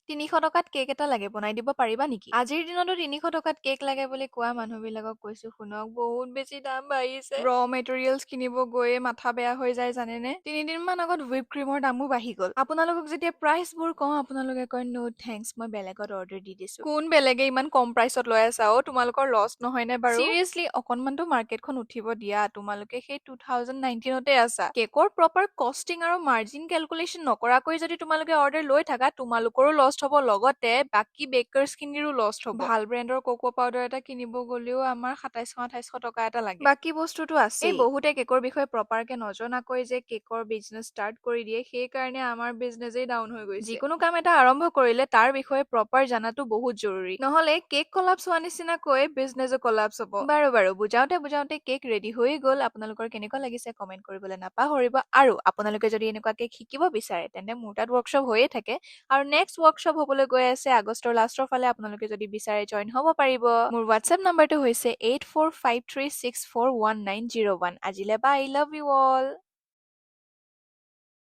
300 টকাত কেক এটা লাগে বনাই দিব পাৰিবা নেকি? আজিৰ দিনতো 300 টকাত কেক লাগে বুলি কোৱা মানুহবিলাকক কৈছো শুনক, বহুত বেছি দাম বাঢ়িছে। ৰ মেটেৰিয়েলছ কিনিব গৈয়ে মাথা বেয়া হৈ যায় জানেনে? 3 দিন মান আগত হুইপ ক্ৰীমৰ দামো বাঢ়ি গ'ল। আপোনালোকক যেতিয়া প্ৰাইচবোৰ কওঁ আপোনালোকে কয় নো থেংকছ, মই বেলেগত অৰ্ডাৰ দি দিছো। কোন বেলেগে ইমান কম প্ৰাইচত লৈ আছা অ? তোমালোকৰ লছ নহয় নে বাৰু? চিৰিয়াছলি অকনমানতো মাৰ্কেটখন উঠিব দিয়া। তোমালোকে সেই 2019তে আছা। কেকৰ প্ৰপাৰ কষ্টিং আৰু মাৰ্জিন কেলকুলেশ্যন নকৰাকৈ যদি তোমালোকে অৰ্ডাৰ লৈ থাকা, তোমালোকৰো লষ্ট হ'ব, লগতে বাকী বেকাৰ্ছ খিনিৰো লষ্ট হ'ব। ভাল ব্ৰেণ্ডৰ কোকো পাউডাৰ এটা কিনিব গ'লেও আমাৰ 2700-2800 টকা এটা লাগে। বাকী বস্তুটো আছে। এই বহুতে কেকৰ বিষয়ে প্ৰপাৰকে নজনাকৈ যে কেকৰ বিজনেছ ষ্টাৰ্ট কৰি দিয়ে, সেই কাৰণে আমাৰ বিজনেছেই ডাউন হৈ গৈছে। যিকোনো কাম এটা আৰম্ভ কৰিলে তাৰ বিষয়ে প্ৰপাৰ জানাটো বহুত জৰুৰী। নহলে কেক কলাপছ হোৱা নিচিনাকৈ বিজনেছো কলাপছ হ'ব। বাৰু বুজাওতে বুজাওতে কেক ৰেডি হৈ গ'ল। আপোনালোকৰ কেনেকুৱা লাগিছে কমেন্ট কৰিবলৈ নাপাহৰিব। আৰু আপোনালোকে যদি এনেকুৱা কেক শিকিব বিচাৰে তেন্তে মোৰ তাত ৱৰ্কশ্বপ হৈয়ে থাকে। আৰু নেক্সট ৱৰ্কশ্বপ হ'বলৈ গৈ আছে আগষ্টৰ লাষ্টৰ ফালে। আপোনালোকে যদি বিচাৰে জইন হ'ব পাৰিব। মোৰ হোৱাটছএপ নাম্বাৰটো হৈছে 8453641901। আজিলে বাই, লাভ ইউ অল।